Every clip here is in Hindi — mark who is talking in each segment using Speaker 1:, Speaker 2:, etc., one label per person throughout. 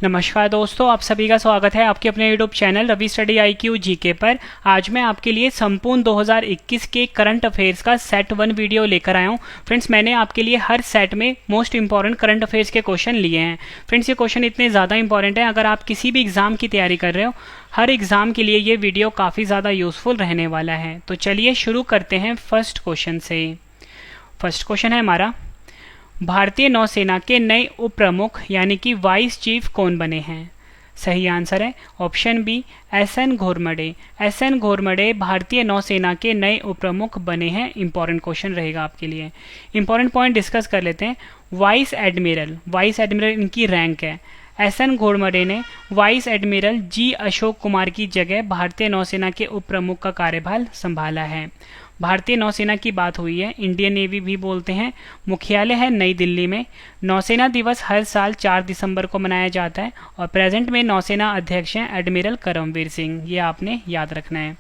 Speaker 1: नमस्कार दोस्तों, आप सभी का स्वागत है आपके अपने YouTube channel Ravi study IQ GK पर। आज मैं आपके लिए संपूर्ण 2021 के करंट अफेयर्स का सेट 1 वीडियो लेकर आया हूं। फ्रेंड्स, मैंने आपके लिए हर सेट में मोस्ट इंपॉर्टेंट करंट अफेयर्स के क्वेश्चन लिए हैं। फ्रेंड्स, ये क्वेश्चन इतने ज़्यादा इंपॉर्टेंट है, अगर आप किसी भी एग्जाम की तैयारी कर रहे हो, हर एग्जाम के लिए ये वीडियो काफ़ी ज़्यादा यूजफुल रहने वाला है। तो चलिए शुरू करते हैं फर्स्ट क्वेश्चन से। फर्स्ट क्वेश्चन है हमारा, भारतीय नौसेना के नए उप प्रमुख यानी कि वाइस चीफ कौन बने हैं? सही आंसर है option B, SN Ghormade. SN Ghormade भारतीय नौसेना के नए उप प्रमुख बने हैं। इंपॉर्टेंट क्वेश्चन रहेगा आपके लिए। इंपॉर्टेंट पॉइंट डिस्कस कर लेते हैं। वाइस एडमिरल इनकी रैंक है। SN घोरमडे ने vice admiral G Ashok Kumar की जगह भारतीय नौसेना के उप प्रमुख का कार्यभार संभाला है। भारतीय नौसेना की बात हुई है, इंडियन नेवी भी बोलते हैं। मुख्यालय है नई दिल्ली में। नौसेना दिवस हर साल 4 दिसंबर को मनाया जाता है और प्रेजेंट में नौसेना अध्यक्ष हैं एडमिरल करमवीर सिंह। ये आपने याद रखना है।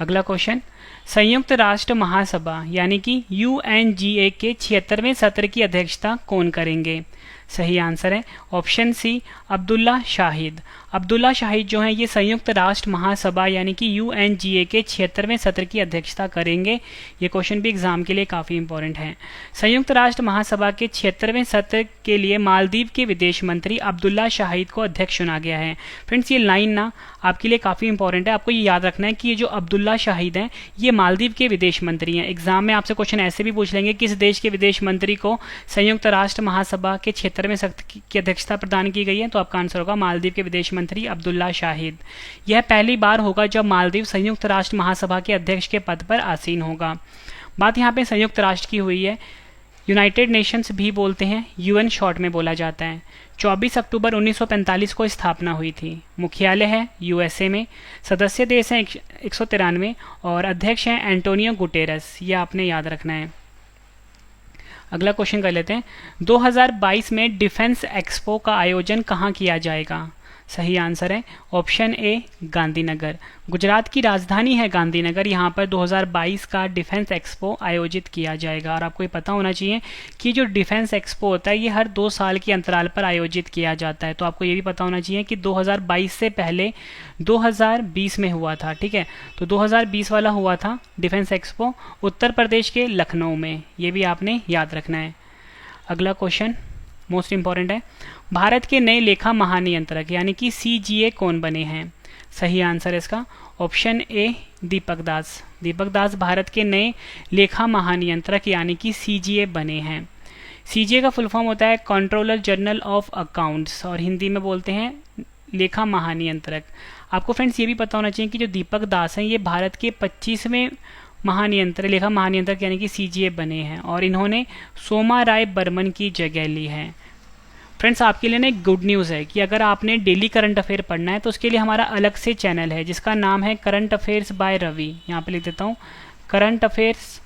Speaker 1: अगला क्वेश्चन, संयुक्त राष्ट्र महासभा यानी कि UNGA के 76वें सत्र की अध्यक्षता कौन करेंगे? सही आंसर है ऑप्शन सी, अब्दुल्ला शाहिद। अब्दुल्ला शाहिद जो हैं ये संयुक्त राष्ट्र महासभा यानी कि UNGA के 76वें सत्र की अध्यक्षता करेंगे। ये क्वेश्चन भी एग्जाम के लिए काफ़ी इंपॉर्टेंट है। संयुक्त राष्ट्र महासभा के 76वें सत्र के लिए मालदीव के विदेश मंत्री अब्दुल्ला शाहिद को अध्यक्ष चुना गया है। फ्रेंड्स, ये लाइन ना आपके लिए काफ़ी इंपॉर्टेंट है। आपको ये याद रखना है कि ये जो अब्दुल्ला शाहिद हैं ये मालदीव के विदेश मंत्री हैं। एग्जाम में आपसे क्वेश्चन ऐसे भी पूछ लेंगे, किस देश के विदेश मंत्री को संयुक्त राष्ट्र महासभा के 76वें सत्र की अध्यक्षता प्रदान की गई है? तो आपका आंसर होगा मालदीव के विदेश मंत्री अब्दुल्ला शाहिद। यह पहली बार होगा जब मालदीव संयुक्त राष्ट्र महासभा के अध्यक्ष के पद पर आसीन होगा। बात यहाँ पे संयुक्त राष्ट्र की हुई है, यूनाइटेड नेशंस भी बोलते हैं, UN शॉर्ट में बोला जाता है। 24 अक्टूबर 1945 को स्थापना हुई थी। मुख्यालय है USA में। सदस्य देश हैं 193 और अध्यक्ष हैं एंटोनियो गुटेरस। ये आपने याद रखना है। अगला क्वेश्चन कर लेते हैं, 2022 में डिफेंस एक्सपो का आयोजन कहाँ किया जाएगा? सही आंसर है ऑप्शन ए, गांधीनगर। गुजरात की राजधानी है गांधीनगर। यहाँ पर 2022 का डिफेंस एक्सपो आयोजित किया जाएगा। और आपको ये पता होना चाहिए कि जो डिफेंस एक्सपो होता है ये हर 2 साल के अंतराल पर आयोजित किया जाता है। तो आपको ये भी पता होना चाहिए कि 2022 से पहले 2020 में हुआ था। ठीक है, तो 2020 वाला हुआ था डिफेंस एक्सपो उत्तर प्रदेश के लखनऊ में। ये भी आपने याद रखना है। अगला क्वेश्चन मोस्ट इंपॉर्टेंट है, भारत के नए लेखा महानियंत्रक यानी कि CGA कौन बने हैं? सही आंसर है इसका ऑप्शन ए, दीपक दास। दीपक दास भारत के नए लेखा महानियंत्रक यानी कि CGA बने हैं। CGA का फुल फॉर्म होता है कंट्रोलर जनरल ऑफ अकाउंट्स और हिंदी में बोलते हैं लेखा महानियंत्रक। आपको फ्रेंड्स ये भी पता होना चाहिए कि जो दीपक दास हैं ये भारत के 25वें लेखा महानियंत्रक यानी कि CGA बने हैं और इन्होंने सोमा राय बर्मन की जगह ली है। फ्रेंड्स, आपके लिए ना एक गुड न्यूज़ है कि अगर आपने डेली करंट अफेयर पढ़ना है तो उसके लिए हमारा अलग से चैनल है जिसका नाम है करंट अफेयर्स बाय रवि। यहाँ पे लिख देता हूँ करंट अफेयर्स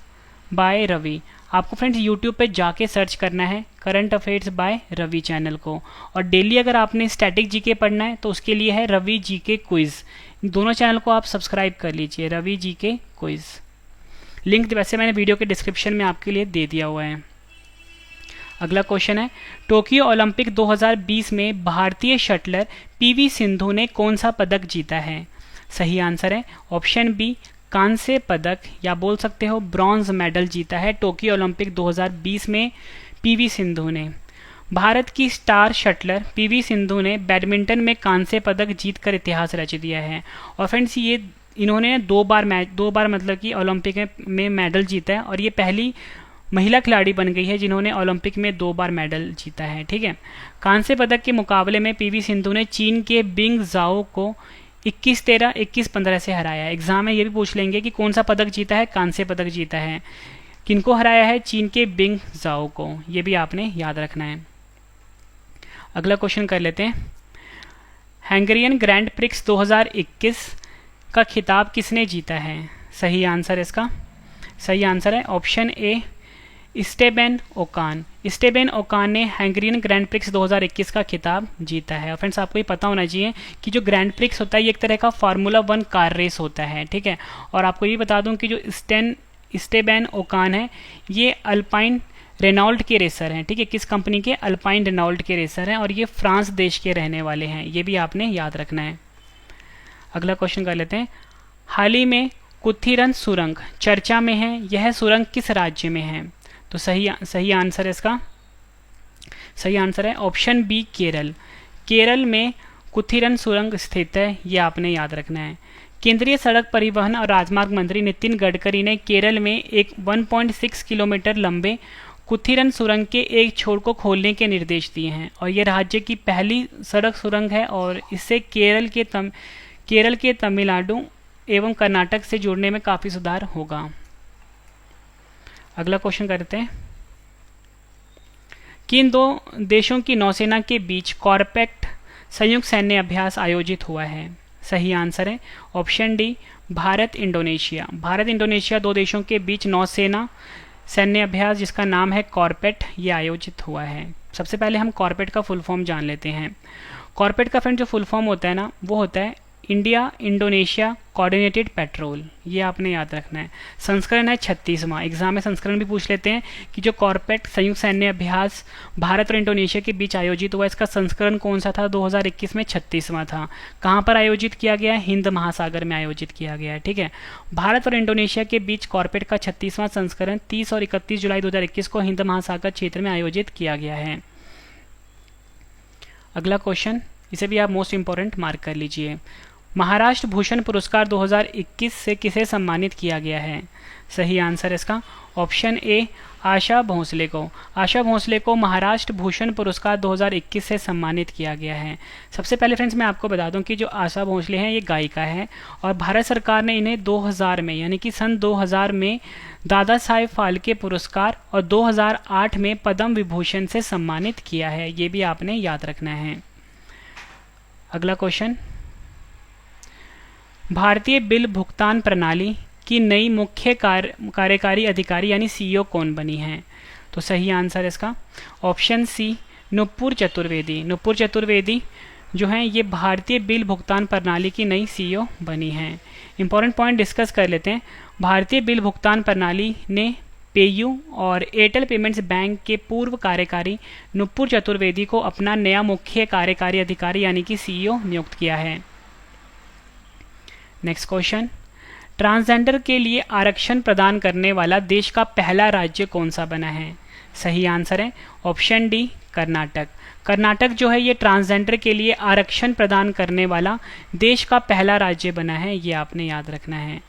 Speaker 1: बाय रवि। आपको फ्रेंड्स यूट्यूब पे जाके सर्च करना है current affairs by Ravi channel को। और डेली अगर आपने स्टैटिक जीके पढ़ना है तो उसके लिए है रवि जीके क्विज। दोनों चैनल को आप सब्सक्राइब कर लीजिए, रवि जीके क्विज। लिंक वैसे मैंने वीडियो के डिस्क्रिप्शन में आपके लिए दे दिया हुआ है। अगला क्वेश्चन है, टोक्यो ओलंपिक 2020 में भारतीय शटलर PV सिंधु ने कौन सा पदक जीता है? सही आंसर है ऑप्शन बी, कांस्य पदक या बोल सकते हो ब्रॉन्ज मेडल जीता है टोक्यो ओलंपिक 2020 में PV सिंधु ने। भारत की स्टार शटलर PV सिंधु ने बैडमिंटन में कांस्य पदक जीतकर इतिहास रच दिया है। और फ्रेंड्स, ये इन्होंने 2 बार मतलब कि ओलंपिक में मेडल जीता है और ये पहली महिला खिलाड़ी बन गई है जिन्होंने ओलंपिक में 2 बार मेडल जीता है। ठीक है, कांस्य पदक के मुकाबले में PV सिंधु ने चीन के बिंग जाओ को 21-13, 21-15 से हराया है। एग्जाम में ये भी पूछ लेंगे कि कौन सा पदक जीता है? कांस्य पदक जीता है। किनको हराया है? चीन के बिंग जाओ को। ये भी आपने याद रखना है। अगला क्वेश्चन कर लेते हैं, हंगेरियन ग्रैंड प्रिक्स 2021 का खिताब किसने जीता है? सही आंसर इसका सही आंसर है ऑप्शन ए, स्टेबेन ओकान। स्टेबेन ओकान ने हंगेरियन ग्रैंड प्रिक्स 2021 का खिताब जीता है। और फ्रेंड्स, आपको ये पता होना चाहिए कि जो ग्रैंड प्रिक्स होता है ये एक तरह का फार्मूला 1 कार रेस होता है। ठीक है, और आपको ये बता दूं कि जो स्टेबेन ओकान है ये अल्पाइन रेनॉल्ट के रेसर हैं, ठीक है, किस कंपनी के? अल्पाइन रेनॉल्ट के रेसर हैं और ये फ्रांस देश के रहने वाले हैं, ये भी आपने याद रखना है। अगला क्वेश्चन कर लेते हैं। हाल ही में कुथिरन सुरंग चर्चा में है, यह सुरंग किस राज्य में है? तो सही आंसर है इसका, सही आंसर है ऑप्शन बी केरल। केरल में कुथिरन सुरंग स्थित है, ये आपने याद रखना है। केंद्रीय सड़क परिवहन और राजमार्ग मंत्री नितिन गडकरी ने केरल में एक 1.6 किलोमीटर लंबे कुथिरन सुरंग के एक छोर को खोलने के निर्देश दिए हैं और यह राज्य की पहली सड़क सुरंग है और इससे केरल के तमिलनाडु एवं कर्नाटक से जुड़ने में काफ़ी सुधार होगा। अगला क्वेश्चन करते हैं। किन दो देशों की नौसेना के बीच कॉर्पेट संयुक्त सैन्य अभ्यास आयोजित हुआ है? सही आंसर है option D Bharat Indonesia. Bharat Indonesia दो देशों के बीच नौसेना सैन्य अभ्यास जिसका नाम है कॉर्पेट, ये आयोजित हुआ है। सबसे पहले हम कॉर्पेट का फुल फॉर्म जान लेते हैं। कॉर्पेट का फ्रेंड जो फुल फॉर्म होता है ना, वो होता है इंडिया इंडोनेशिया कोऑर्डिनेटेड पेट्रोल, ये आपने याद रखना है। संस्करण है 36वां, एग्जाम में संस्करण भी पूछ लेते हैं कि जो कॉर्पेट संयुक्त सैन्य अभ्यास भारत और इंडोनेशिया के बीच आयोजित हुआ, इसका संस्करण कौन सा था? 2021 में 36वां था। कहाँ पर आयोजित किया गया है? हिंद महासागर में आयोजित किया गया है, ठीक है। भारत और इंडोनेशिया के बीच कॉर्पेट का 36वां संस्करण 30 और 31 जुलाई 2021 को हिंद महासागर क्षेत्र में आयोजित किया गया है। अगला क्वेश्चन, इसे भी आप मोस्ट इंपॉर्टेंट मार्क कर लीजिए। महाराष्ट्र भूषण पुरस्कार 2021 से किसे सम्मानित किया गया है? सही आंसर इसका ऑप्शन ए आशा भोसले को। आशा भोसले को महाराष्ट्र भूषण पुरस्कार 2021 से सम्मानित किया गया है। सबसे पहले फ्रेंड्स मैं आपको बता दूं कि जो आशा भोसले हैं ये गायिका है और भारत सरकार ने इन्हें 2000 में यानी कि सन 2000 में दादा साहेब फाल्के पुरस्कार और 2008 में पद्म विभूषण से सम्मानित किया है, ये भी आपने याद रखना है। अगला क्वेश्चन, भारतीय बिल भुगतान प्रणाली की नई मुख्य कार्यकारी अधिकारी यानी सीईओ कौन बनी है? तो सही आंसर इसका ऑप्शन सी नुपुर चतुर्वेदी। नुपुर चतुर्वेदी जो हैं ये भारतीय बिल भुगतान प्रणाली की नई सीईओ बनी हैं। इंपॉर्टेंट पॉइंट डिस्कस कर लेते हैं। भारतीय बिल भुगतान प्रणाली ने पेयू और एयरटेल पेमेंट्स बैंक के पूर्व कार्यकारी नुपुर चतुर्वेदी को अपना नया मुख्य कार्यकारी अधिकारी यानी कि सीईओ नियुक्त किया है। नेक्स्ट क्वेश्चन, ट्रांसजेंडर के लिए आरक्षण प्रदान करने वाला देश का पहला राज्य कौन सा बना है? सही आंसर है ऑप्शन डी कर्नाटक। कर्नाटक जो है ये ट्रांसजेंडर के लिए आरक्षण प्रदान करने वाला देश का पहला राज्य बना है, ये आपने याद रखना है।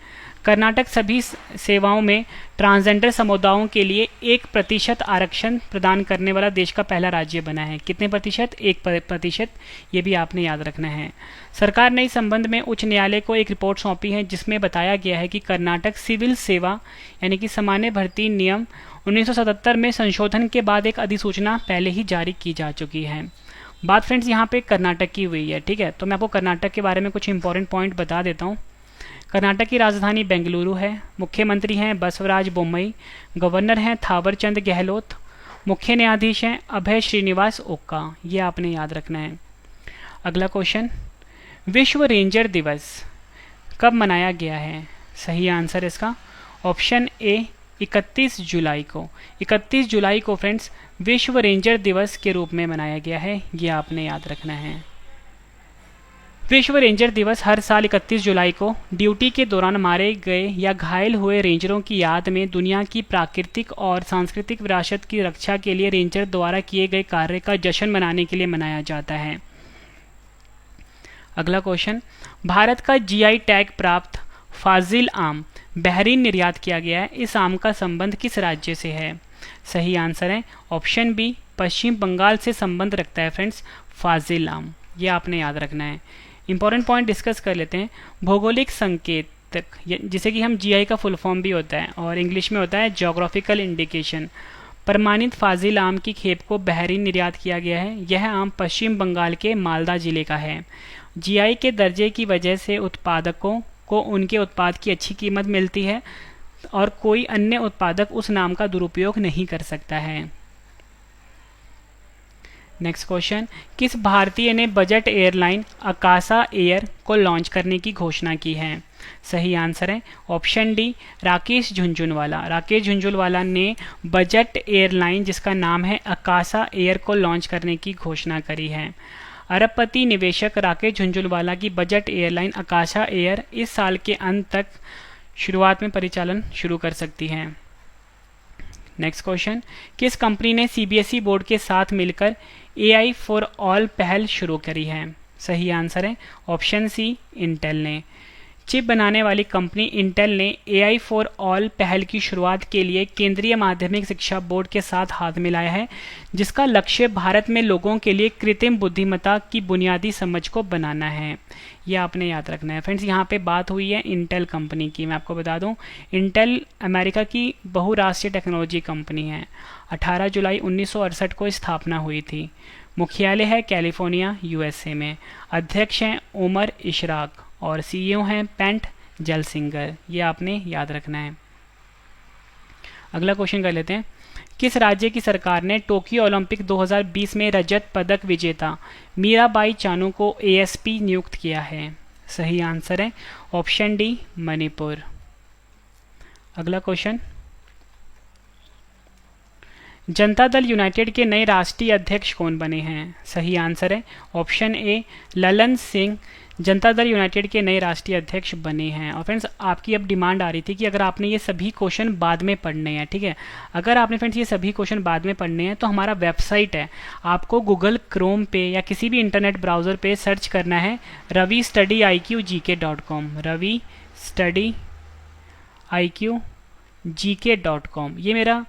Speaker 1: कर्नाटक सभी सेवाओं में ट्रांसजेंडर समुदायों के लिए 1% आरक्षण प्रदान करने वाला देश का पहला राज्य बना है। कितने प्रतिशत? 1%, ये भी आपने याद रखना है। सरकार ने इस संबंध में उच्च न्यायालय को एक रिपोर्ट सौंपी है जिसमें बताया गया है कि कर्नाटक सिविल सेवा यानी कि सामान्य भर्ती नियम 1977 में संशोधन के बाद एक अधिसूचना पहले ही जारी की जा चुकी है। बात फ्रेंड्स यहाँ पे कर्नाटक की हुई है, ठीक है। तो मैं आपको कर्नाटक के बारे में कुछ इंपॉर्टेंट पॉइंट बता देता हूँ। कर्नाटक की राजधानी बेंगलुरु है। मुख्यमंत्री हैं बसवराज बोम्मई। गवर्नर हैं थावरचंद गहलोत। मुख्य न्यायाधीश हैं अभय श्रीनिवास ओक्का, ये आपने याद रखना है। अगला क्वेश्चन, विश्व रेंजर दिवस कब मनाया गया है? सही आंसर इसका ऑप्शन ए 31 जुलाई को। 31 जुलाई को फ्रेंड्स विश्व रेंजर दिवस के रूप में मनाया गया है, ये आपने याद रखना है। विश्व रेंजर दिवस हर साल 31 जुलाई को ड्यूटी के दौरान मारे गए या घायल हुए रेंजरों की याद में दुनिया की प्राकृतिक और सांस्कृतिक विरासत की रक्षा के लिए रेंजर द्वारा किए गए कार्य का जश्न मनाने के लिए मनाया जाता है। अगला क्वेश्चन, भारत का जीआई टैग प्राप्त फाजिल आम बहरीन निर्यात किया गया है। इस आम का संबंध किस राज्य से है? सही आंसर है ऑप्शन बी पश्चिम बंगाल से संबंध रखता है फ्रेंड्स फाजिल आम, ये आपने याद रखना है। इंपॉर्टेंट पॉइंट डिस्कस कर लेते हैं। भौगोलिक संकेतक जिसे कि हम जीआई का फुल फॉर्म भी होता है और इंग्लिश में होता है ज्योग्राफिकल इंडिकेशन। प्रमाणित फाजिल आम की खेप को बहरीन निर्यात किया गया है। यह आम पश्चिम बंगाल के मालदा जिले का है। जीआई के दर्जे की वजह से उत्पादकों को उनके उत्पाद की अच्छी कीमत मिलती है और कोई अन्य उत्पादक उस नाम का दुरुपयोग नहीं कर सकता है। नेक्स्ट क्वेश्चन, किस भारतीय ने बजट एयरलाइन अकासा एयर को लॉन्च करने की घोषणा की है? सही आंसर है ऑप्शन डी, राकेश झुंझुनवाला। राकेश झुंझुनवाला ने बजट एयरलाइन जिसका नाम है अकासा एयर को लॉन्च करने की घोषणा करी है। अरबपति निवेशक राकेश झुंझुनवाला की बजट एयरलाइन अकासा एयर इस साल के अंत तक शुरुआत में परिचालन शुरू कर सकती है। नेक्स्ट क्वेश्चन, किस कंपनी ने सीबीएसई बोर्ड के साथ मिलकर एआई फॉर ऑल पहल शुरू करी है? सही आंसर है ऑप्शन सी, इंटेल ने। चिप बनाने वाली कंपनी इंटेल ने एआई फॉर ऑल पहल की शुरुआत के लिए केंद्रीय माध्यमिक शिक्षा बोर्ड के साथ हाथ मिलाया है, जिसका लक्ष्य भारत में लोगों के लिए कृत्रिम बुद्धिमत्ता की बुनियादी समझ को बनाना है। यह आपने याद रखना है। फ्रेंड्स, यहाँ पे बात हुई है इंटेल कंपनी की। मैं आपको बता दूं, इंटेल अमेरिका की बहुराष्ट्रीय टेक्नोलॉजी कंपनी है। 18 जुलाई 1968 को स्थापना हुई थी। मुख्यालय है कैलिफोर्निया, यूएसए में। अध्यक्ष हैं उमर इशराक और सीईओ हैं पेंट जलसिंगर। ये आपने याद रखना है। अगला क्वेश्चन कर लेते हैं, किस राज्य की सरकार ने टोक्यो ओलंपिक 2020 में रजत पदक विजेता मीराबाई चानू को एएसपी नियुक्त किया है? सही आंसर है ऑप्शन डी, मणिपुर। अगला क्वेश्चन, जनता दल यूनाइटेड के नए राष्ट्रीय अध्यक्ष कौन बने हैं? सही आंसर है option A, Lalan Singh Janata Dal United के नए राष्ट्रीय अध्यक्ष बने हैं। और फ्रेंड्स, आपकी अब डिमांड आ रही थी कि अगर आपने ये सभी क्वेश्चन बाद में पढ़ने हैं, ठीक है, अगर आपने फ्रेंड्स ये सभी क्वेश्चन बाद में पढ़ने हैं तो हमारा वेबसाइट है, आपको गूगल क्रोम पे या किसी भी इंटरनेट ब्राउज़र पे सर्च करना है ravistudyIQGK.com, ravistudyIQGK.com। ये मेरा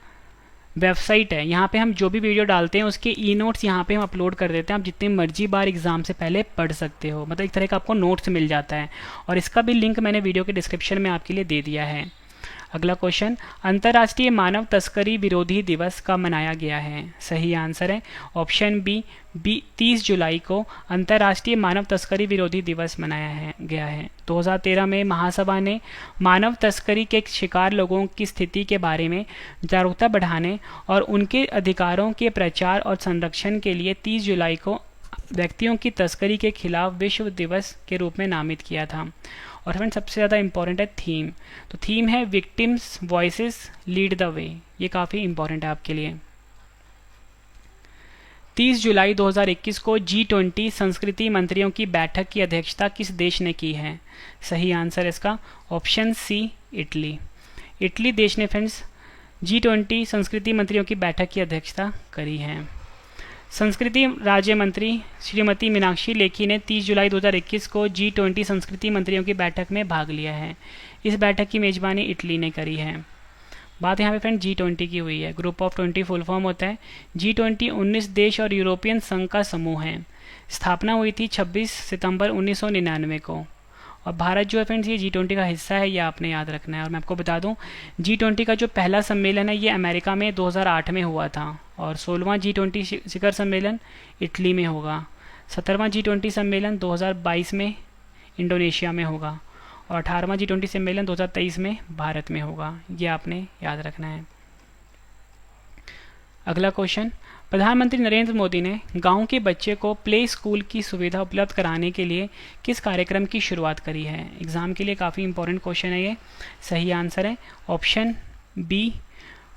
Speaker 1: वेबसाइट है। यहाँ पे हम जो भी वीडियो डालते हैं उसके ई नोट्स यहाँ पे हम अपलोड कर देते हैं। आप जितनी मर्जी बार एग्जाम से पहले पढ़ सकते हो, मतलब एक तरह का आपको नोट्स मिल जाता है। और इसका भी लिंक मैंने वीडियो के डिस्क्रिप्शन में आपके लिए दे दिया है। अगला क्वेश्चन, अंतर्राष्ट्रीय मानव तस्करी विरोधी दिवस कब मनाया गया है? सही आंसर है ऑप्शन बी, 30 जुलाई को अंतर्राष्ट्रीय मानव तस्करी विरोधी दिवस मनाया गया है। 2013 में महासभा ने मानव तस्करी के शिकार लोगों की स्थिति के बारे में जागरूकता बढ़ाने और उनके अधिकारों के प्रचार और संरक्षण के लिए 30 जुलाई को व्यक्तियों की तस्करी के खिलाफ विश्व दिवस के रूप में नामित किया था। और फ्रेंड, सबसे ज़्यादा इंपॉर्टेंट है थीम। तो थीम है victims voices lead the way. ये काफ़ी इंपॉर्टेंट है आपके लिए। 30 जुलाई 2021 को G20 संस्कृति मंत्रियों की बैठक की अध्यक्षता किस देश ने की है? सही आंसर इसका ऑप्शन सी, इटली। इटली देश ने फ्रेंड्स G20 संस्कृति मंत्रियों की बैठक की अध्यक्षता करी है। संस्कृति राज्य मंत्री श्रीमती मीनाक्षी लेखी ने 30 जुलाई 2021 को G20 संस्कृति मंत्रियों की बैठक में भाग लिया है। इस बैठक की मेजबानी इटली ने करी है। बात यहाँ पे फ्रेंड G20 की हुई है। ग्रुप ऑफ 20 फुल फॉर्म होता है। G20 19 देश और यूरोपियन संघ का समूह है। स्थापना हुई थी 26 सितंबर 1999 को। और भारत जो है फ्रेंड्स ये G20 का हिस्सा है, ये आपने याद रखना है। और मैं आपको बता दूं, G20 का जो पहला सम्मेलन है ये अमेरिका में 2008 में हुआ था। और 16वां G20 शिखर सम्मेलन इटली में होगा। 17वां G20 सम्मेलन 2022 में इंडोनेशिया में होगा। और 18वां G20 सम्मेलन 2023 में भारत में होगा। ये आपने याद रखना है। अगला क्वेश्चन, प्रधानमंत्री नरेंद्र मोदी ने गांव के बच्चे को प्ले स्कूल की सुविधा उपलब्ध कराने के लिए किस कार्यक्रम की शुरुआत करी है? एग्जाम के लिए काफ़ी इंपॉर्टेंट क्वेश्चन है ये। सही आंसर है ऑप्शन बी,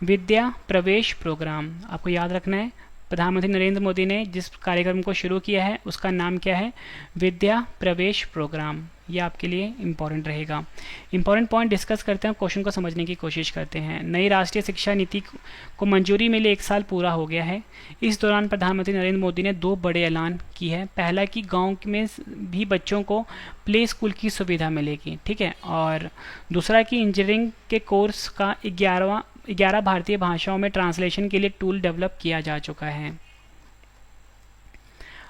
Speaker 1: विद्या प्रवेश प्रोग्राम। आपको याद रखना है, प्रधानमंत्री नरेंद्र मोदी ने जिस कार्यक्रम को शुरू किया है उसका नाम क्या है? विद्या प्रवेश प्रोग्राम। ये आपके लिए इंपॉर्टेंट रहेगा। इंपॉर्टेंट पॉइंट डिस्कस करते हैं, क्वेश्चन को समझने की कोशिश करते हैं। नई राष्ट्रीय शिक्षा नीति को मंजूरी मिले 1 साल पूरा हो गया है। इस दौरान प्रधानमंत्री नरेंद्र मोदी ने 2 बड़े ऐलान किए हैं। पहला कि गांव में भी बच्चों को प्ले स्कूल की सुविधा मिलेगी, ठीक है। और दूसरा कि इंजीनियरिंग के कोर्स का 11 भारतीय भाषाओं में ट्रांसलेशन के लिए टूल डेवलप किया जा चुका है।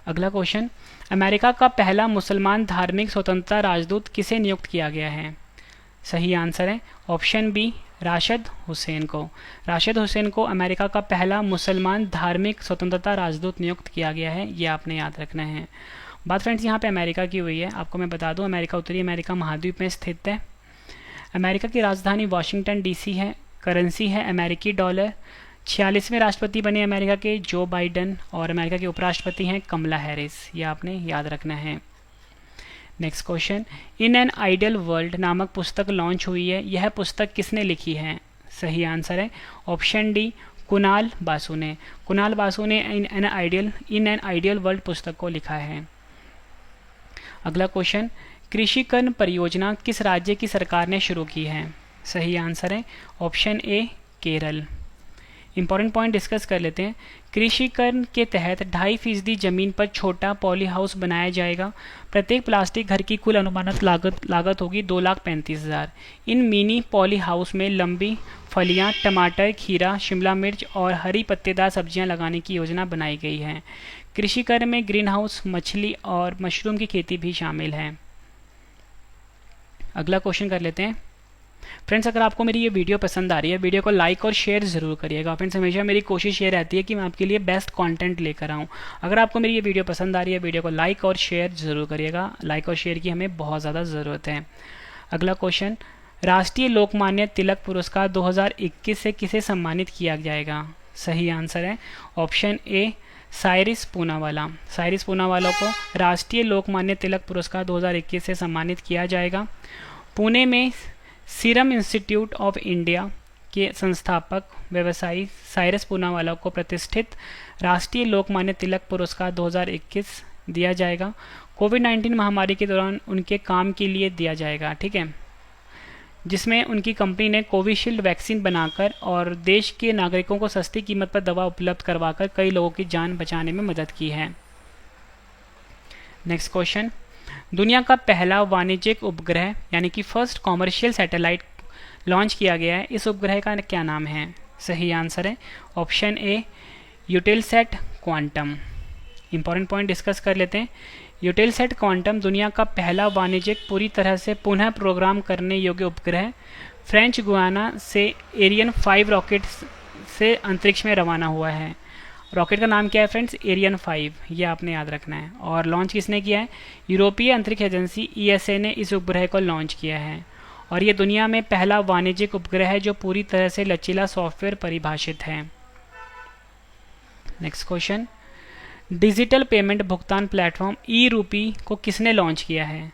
Speaker 1: अगला क्वेश्चन, अमेरिका का पहला मुसलमान धार्मिक स्वतंत्रता राजदूत किसे नियुक्त किया गया है? सही आंसर है ऑप्शन बी, राशिद हुसैन को। राशिद हुसैन को अमेरिका का पहला मुसलमान धार्मिक स्वतंत्रता राजदूत नियुक्त किया गया है। ये आपने याद रखना है। बात फ्रेंड्स यहाँ पे अमेरिका की हुई है। आपको मैं बता दूँ, अमेरिका उत्तरी अमेरिका महाद्वीप में स्थित है। अमेरिका की राजधानी वाशिंगटन DC है। करेंसी है अमेरिकी डॉलर। 46वें राष्ट्रपति बने अमेरिका के जो बाइडन, और अमेरिका के उपराष्ट्रपति हैं कमला हैरिस। ये आपने याद रखना है। Next question, in an ideal world नामक पुस्तक लॉन्च हुई है, यह पुस्तक किसने लिखी है? सही आंसर है ऑप्शन डी, कुणाल बासु ने। कुणाल बासु ने इन एन आइडियल वर्ल्ड पुस्तक को लिखा है। अगला क्वेश्चन, कृषिकर्म परियोजना किस राज्य की सरकार ने शुरू की है? सही आंसर है option A, Kerala. Important point discuss कर लेते हैं। कृषिकर्म के तहत 2.5% जमीन पर छोटा पॉली हाउस बनाया जाएगा। प्रत्येक प्लास्टिक घर की कुल अनुमानित लागत होगी 2,35,000। इन मिनी पॉली हाउस में लंबी फलियां, टमाटर, खीरा, शिमला मिर्च और हरी पत्तेदार सब्जियां लगाने की योजना बनाई गई है। कृषिकर्म में ग्रीन हाउस, मछली और मशरूम की खेती भी शामिल है। अगला क्वेश्चन कर लेते हैं। फ्रेंड्स, अगर आपको मेरी ये वीडियो पसंद आ रही है, वीडियो को लाइक और शेयर ज़रूर करिएगा। फ्रेंड्स, हमेशा मेरी कोशिश ये रहती है कि मैं आपके लिए बेस्ट कंटेंट लेकर आऊँ। अगर आपको मेरी ये वीडियो पसंद आ रही है, वीडियो को लाइक और शेयर ज़रूर करिएगा। लाइक और शेयर की हमें बहुत ज़्यादा ज़रूरत है। अगला क्वेश्चन, राष्ट्रीय लोकमान्य तिलक पुरस्कार 2021 से किसे सम्मानित किया जाएगा? सही आंसर है option A, Cyrus Poonawalla. Cyrus Poonawalla को राष्ट्रीय लोकमान्य तिलक पुरस्कार 2021 से सम्मानित किया जाएगा। पुणे में सीरम इंस्टीट्यूट ऑफ इंडिया के संस्थापक व्यवसायी साइरस पूनावाला को प्रतिष्ठित राष्ट्रीय लोकमान्य तिलक पुरस्कार 2021 दिया जाएगा। कोविड-19 महामारी के दौरान उनके काम के लिए दिया जाएगा, ठीक है, जिसमें उनकी कंपनी ने कोविशील्ड वैक्सीन बनाकर और देश के नागरिकों को सस्ती कीमत पर दवा उपलब्ध करवाकर कई लोगों की जान बचाने में मदद की है। नेक्स्ट क्वेश्चन, दुनिया का पहला वाणिज्यिक उपग्रह यानी कि फर्स्ट कॉमर्शियल सैटेलाइट लॉन्च किया गया है। इस उपग्रह का क्या नाम है? सही आंसर है option A, Eutelsat quantum. Important point discuss कर लेते हैं। यूटेलसैट क्वांटम दुनिया का पहला वाणिज्यिक पूरी तरह से पुनः प्रोग्राम करने योग्य उपग्रह फ्रेंच गुयाना से एरियन 5 रॉकेट से अंतरिक्ष में रवाना हुआ है। रॉकेट का नाम क्या है फ्रेंड्स? एरियन 5, ये आपने याद रखना है। और लॉन्च किसने किया है? यूरोपीय अंतरिक्ष एजेंसी ESA ने इस उपग्रह को लॉन्च किया है। और ये दुनिया में पहला वाणिज्यिक उपग्रह है जो पूरी तरह से लचीला सॉफ्टवेयर परिभाषित है। नेक्स्ट क्वेश्चन, डिजिटल पेमेंट भुगतान प्लेटफॉर्म ई-रूपी को किसने लॉन्च किया है?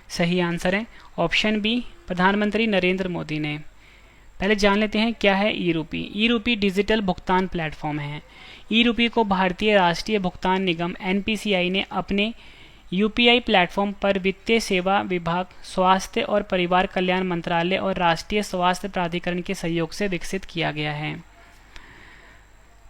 Speaker 1: सही आंसर है ऑप्शन बी, प्रधानमंत्री नरेंद्र मोदी ने। पहले जान लेते हैं क्या है ई-रूपी। ई-रूपी डिजिटल भुगतान प्लेटफॉर्म है। ई-रूपी को भारतीय राष्ट्रीय भुगतान निगम NPCI ने अपने UPI प्लेटफॉर्म पर वित्तीय सेवा विभाग, स्वास्थ्य और परिवार कल्याण मंत्रालय और राष्ट्रीय स्वास्थ्य प्राधिकरण के सहयोग से विकसित किया गया है।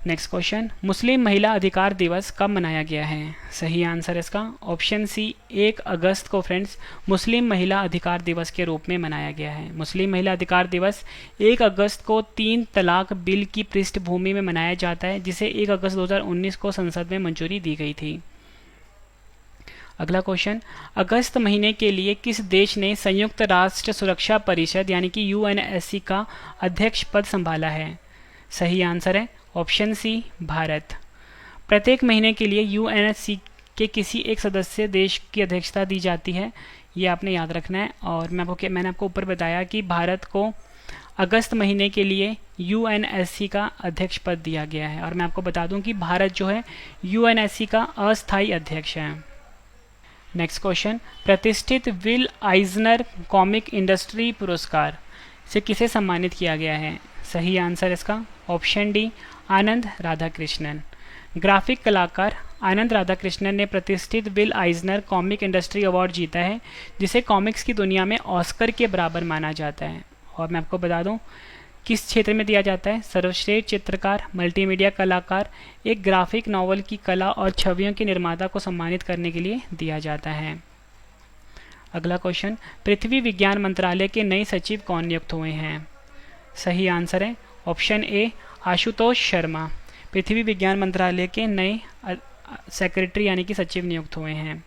Speaker 1: नेक्स्ट क्वेश्चन, मुस्लिम महिला अधिकार दिवस कब मनाया गया है? सही आंसर इसका ऑप्शन सी, 1 अगस्त को फ्रेंड्स मुस्लिम महिला अधिकार दिवस के रूप में मनाया गया है। मुस्लिम महिला अधिकार दिवस 1 अगस्त को 3 तलाक बिल की पृष्ठभूमि में मनाया जाता है, जिसे 1 अगस्त 2019 को संसद में मंजूरी दी गई थी। अगला क्वेश्चन, अगस्त महीने के लिए किस देश ने संयुक्त राष्ट्र सुरक्षा परिषद यानी कि UNSC का अध्यक्ष पद संभाला है? सही आंसर है ऑप्शन सी, भारत। प्रत्येक महीने के लिए UNSC के किसी एक सदस्य देश की अध्यक्षता दी जाती है, ये आपने याद रखना है। और मैंने आपको ऊपर बताया कि भारत को अगस्त महीने के लिए UNSC का अध्यक्ष पद दिया गया है। और मैं आपको बता दूं कि भारत जो है UNSC का अस्थायी अध्यक्ष है। नेक्स्ट क्वेश्चन, प्रतिष्ठित विल आइजनर कॉमिक इंडस्ट्री पुरस्कार से किसे सम्मानित किया गया है? सही आंसर इसका ऑप्शन डी, आनंद राधाकृष्णन। ग्राफिक कलाकार आनंद राधाकृष्णन ने प्रतिष्ठित विल आइजनर कॉमिक इंडस्ट्री अवार्ड जीता है, जिसे कॉमिक्स की दुनिया में ऑस्कर के बराबर माना जाता है। और मैं आपको बता दूं किस क्षेत्र में दिया जाता है? सर्वश्रेष्ठ चित्रकार, मल्टीमीडिया कलाकार, एक ग्राफिक नॉवल की कला और छवियों के निर्माता को सम्मानित करने के लिए दिया जाता है। अगला क्वेश्चन, पृथ्वी विज्ञान मंत्रालय के नए सचिव कौन नियुक्त हुए हैं? सही आंसर है ऑप्शन ए, आशुतोष शर्मा। पृथ्वी विज्ञान मंत्रालय के नए सेक्रेटरी यानी कि सचिव नियुक्त हुए हैं।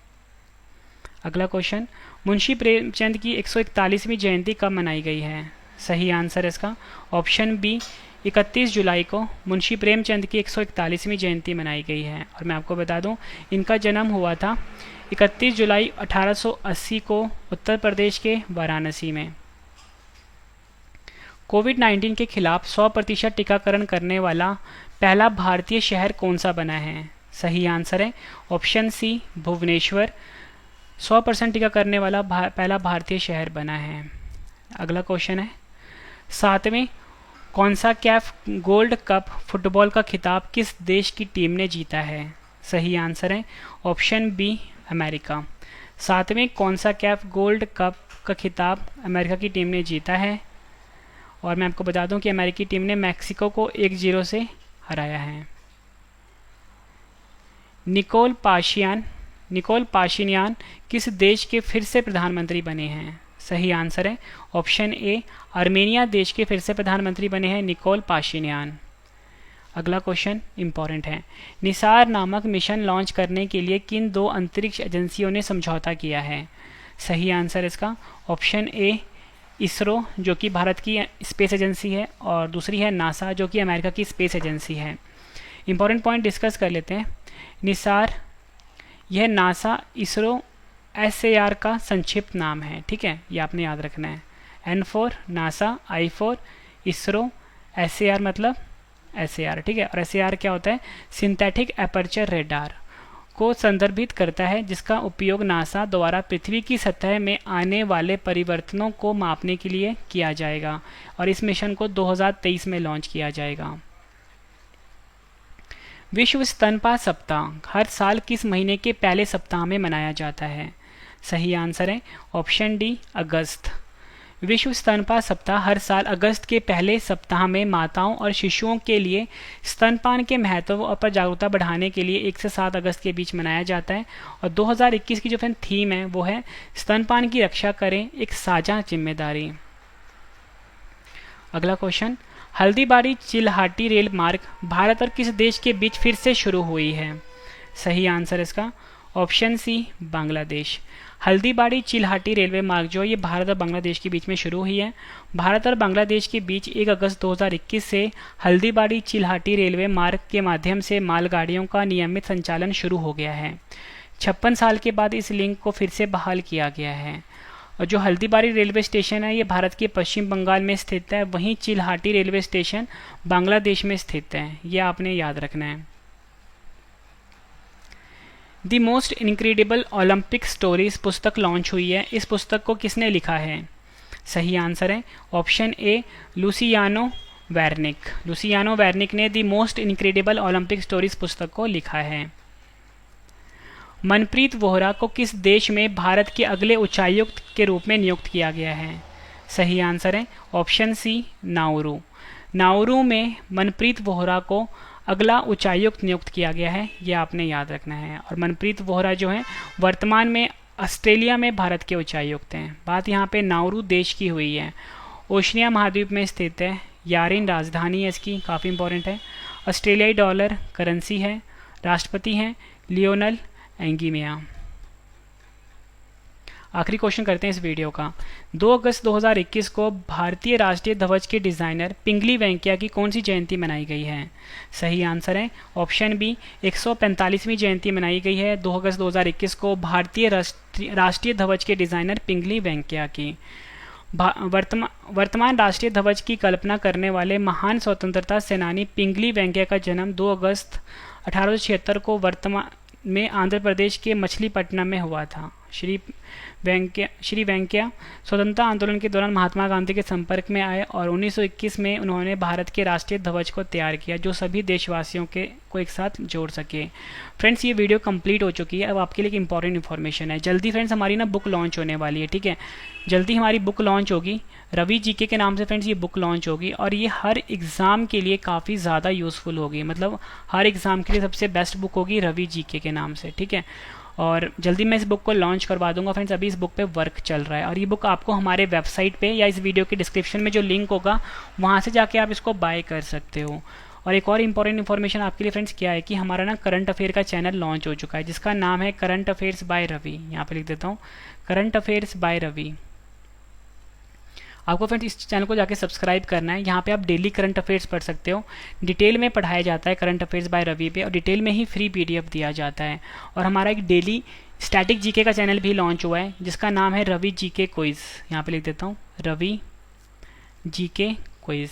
Speaker 1: अगला क्वेश्चन, मुंशी प्रेमचंद की 141वीं जयंती कब मनाई गई है? सही आंसर इसका ऑप्शन बी, 31 जुलाई को मुंशी प्रेमचंद की 141वीं जयंती मनाई गई है। और मैं आपको बता दूं इनका जन्म हुआ था 31 जुलाई 1880 को उत्तर प्रदेश के वाराणसी में। कोविड-19 के खिलाफ 100% टीकाकरण करने वाला पहला भारतीय शहर कौन सा बना है? सही आंसर है ऑप्शन सी भुवनेश्वर। 100% टीका करने वाला पहला भारतीय शहर बना है। अगला क्वेश्चन है, 7वें कौन सा कैफ गोल्ड कप फुटबॉल का खिताब किस देश की टीम ने जीता है? सही आंसर है ऑप्शन बी अमेरिका। 7वें कौन सा कैफ गोल्ड कप का खिताब अमेरिका की टीम ने जीता है? और मैं आपको बता दूं कि अमेरिकी टीम ने मैक्सिको को 1-0 से हराया है। निकोल पाशिनियान किस देश के फिर से प्रधानमंत्री बने हैं? सही आंसर है ऑप्शन ए आर्मेनिया देश के फिर से प्रधानमंत्री बने हैं निकोल पाशिनियान। अगला क्वेश्चन इंपॉर्टेंट है, निसार नामक मिशन लॉन्च करने के लिए किन 2 अंतरिक्ष एजेंसियों ने समझौता किया है? सही आंसर इसका ऑप्शन ए इसरो जो कि भारत की स्पेस एजेंसी है, और दूसरी है नासा जो कि अमेरिका की स्पेस एजेंसी है। इंपॉर्टेंट पॉइंट डिस्कस कर लेते हैं। निसार यह नासा इसरो SAR का संक्षिप्त नाम है, ठीक है, ये आपने याद रखना है। N for NASA, I for ISRO, SAR मतलब SAR, ठीक है। और SAR क्या होता है? सिंथेटिक एपर्चर रेडार को संदर्भित करता है, जिसका उपयोग नासा द्वारा पृथ्वी की सतह में आने वाले परिवर्तनों को मापने के लिए किया जाएगा, और इस मिशन को 2023 में लॉन्च किया जाएगा। विश्व स्तनपान सप्ताह हर साल किस महीने के पहले सप्ताह में मनाया जाता है? सही आंसर है ऑप्शन डी अगस्त। विश्व स्तनपान सप्ताह हर साल अगस्त के पहले सप्ताह में माताओं और शिशुओं के लिए स्तनपान के महत्व और जागरूकता बढ़ाने के लिए 1 से 7 अगस्त के बीच मनाया जाता है। और 2021 की जो थीम है वो है स्तनपान की रक्षा करें, एक साझा जिम्मेदारी। अगला क्वेश्चन, हल्दीबाड़ी चिल्हाटी रेल मार्ग भारत और किस देश के बीच फिर से शुरू हुई है? सही आंसर इसका option C Bangladesh. Haldibari Chilahati railway मार्ग जो ये भारत और बांग्लादेश के बीच में शुरू हुई है। भारत और बांग्लादेश के बीच 1 अगस्त 2021 से हल्दीबाड़ी चिल्हाटी रेलवे मार्ग के माध्यम से मालगाड़ियों का नियमित संचालन शुरू हो गया है। 56 साल के बाद इस लिंक को फिर से बहाल किया गया है। और जो हल्दीबाड़ी रेलवे स्टेशन है ये भारत के पश्चिम बंगाल में स्थित है, वहीं चिल्हाटी रेलवे स्टेशन बांग्लादेश में स्थित है, ये आपने याद रखना है। The most incredible Olympic stories पुस्तक लॉन्च हुई है, इस पुस्तक को किसने लिखा है? सही आंसर है option A Luciano Wernicke. Luciano Wernicke ने the most incredible Olympic stories पुस्तक को लिखा है। मनप्रीत वोहरा को किस देश में भारत के अगले उच्चायुक्त के रूप में नियुक्त किया गया है? सही आंसर है ऑप्शन सी नाउरू। नाउरू में मनप्रीत वोहरा को अगला उच्चायुक्त नियुक्त किया गया है, यह आपने याद रखना है। और मनप्रीत वोहरा जो है वर्तमान में ऑस्ट्रेलिया में भारत के उच्चायुक्त हैं। बात यहाँ पे नाउरू देश की हुई है, ओशनिया महाद्वीप में स्थित है। यारिन राजधानी है इसकी, काफ़ी इंपॉर्टेंट है। ऑस्ट्रेलियाई डॉलर करेंसी है। राष्ट्रपति हैं लियोनल एंगिमिया। आखिरी क्वेश्चन करते हैं इस वीडियो का। 2 अगस्त 2021 को भारतीय राष्ट्रीय ध्वज के डिज़ाइनर पिंगली वेंकैया की कौन सी जयंती मनाई गई है? सही आंसर है ऑप्शन बी 145वीं जयंती मनाई गई है 2 अगस्त 2021 को भारतीय राष्ट्रीय ध्वज के डिज़ाइनर पिंगली वेंकैया की। वर्तमान राष्ट्रीय ध्वज की कल्पना करने वाले महान स्वतंत्रता सेनानी पिंगली वेंकैया का जन्म 2 अगस्त 1876 को वर्तमान में आंध्र प्रदेश के मछलीपट्टनम में हुआ था। श्री वेंकैया स्वतंत्रता आंदोलन के दौरान महात्मा गांधी के संपर्क में आए और 1921 में उन्होंने भारत के राष्ट्रीय ध्वज को तैयार किया, जो सभी देशवासियों को एक साथ जोड़ सके। फ्रेंड्स, ये वीडियो कंप्लीट हो चुकी है। अब आपके लिए एक इंपॉर्टेंट इन्फॉर्मेशन है। जल्दी फ्रेंड्स हमारी ना बुक लॉन्च होने वाली है, ठीक है। जल्दी हमारी बुक लॉन्च होगी, रवि जीके के नाम से फ्रेंड्स ये बुक लॉन्च होगी, और ये हर एग्ज़ाम के लिए काफ़ी ज़्यादा यूज़फुल होगी। मतलब हर एग्ज़ाम के लिए सबसे बेस्ट बुक होगी रवि जीके के नाम से, ठीक है। और जल्दी मैं इस बुक को लॉन्च करवा दूंगा फ्रेंड्स। अभी इस बुक पे वर्क चल रहा है, और ये बुक आपको हमारे वेबसाइट पे या इस वीडियो के डिस्क्रिप्शन में जो लिंक होगा वहाँ से जाके आप इसको बाय कर सकते हो। और एक और इंपॉर्टेंट इन्फॉर्मेशन आपके लिए फ्रेंड्स क्या है कि हमारा ना करंट अफेयर का चैनल लॉन्च हो चुका है, जिसका नाम है करंट अफेयर्स बाय रवि। यहाँ पे लिख देता हूँ करंट अफेयर्स बाय रवि। आपको फ्रेंड्स इस चैनल को जाके सब्सक्राइब करना है। यहाँ पे आप डेली करंट अफेयर्स पढ़ सकते हो। डिटेल में पढ़ाया जाता है करंट अफेयर्स बाय रवि पे, और डिटेल में ही फ्री PDF दिया जाता है। और हमारा एक डेली स्टैटिक जीके का चैनल भी लॉन्च हुआ है, जिसका नाम है रवि जीके क्विज। यहाँ पे लिख देता हूँ रवि जीके क्विज़।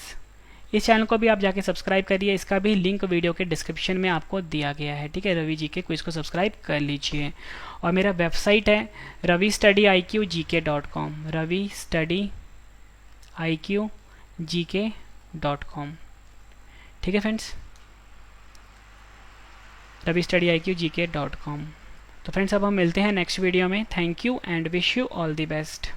Speaker 1: इस चैनल को भी आप जाके सब्सक्राइब करिए, इसका भी लिंक वीडियो के डिस्क्रिप्शन में आपको दिया गया है। ठीक है, रवि जी के क्विज़ को सब्सक्राइब कर लीजिए। और मेरा वेबसाइट है ravistudyIQGK.com, ravistudyIQGK.com। ठीक है फ्रेंड्स, ravistudyIQGK.com। तो फ्रेंड्स अब हम मिलते हैं नेक्स्ट वीडियो में। Thank you and wish you all the best.